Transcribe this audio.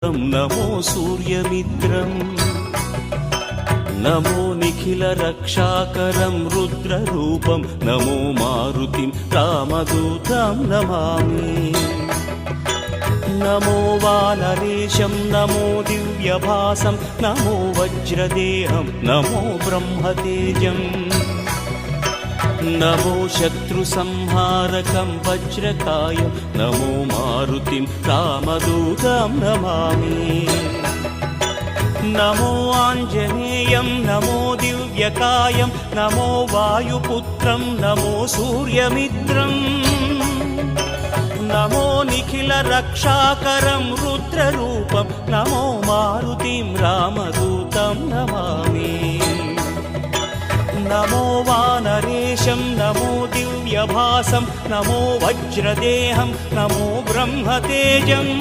नमो सूर्यमित्रम् नमो निखिलरक्षाकरं रुद्ररूपं नमो मारुतिं रामदूतं Namami. नमो वानरेशं नमो दिव्यभासं नमो वज्रदेहं नमो ब्रह्मतेजम् नमो शत्रुसंहारकं वज्रकायं नमो मारुतिं रामदूतं Namami. नमो आञ्जनेयं नमो दिव्यकायं नमो वायुपुत्रं नमो सूर्यमित्रम् नमो निखिलरक्षाकरं रुद्ररूपं नमो मारुतिं रामदूतं Namami. नमो वानरेशं नमो दिव्यभासं नमो वज्रदेहं नमो ब्रह्मतेजम्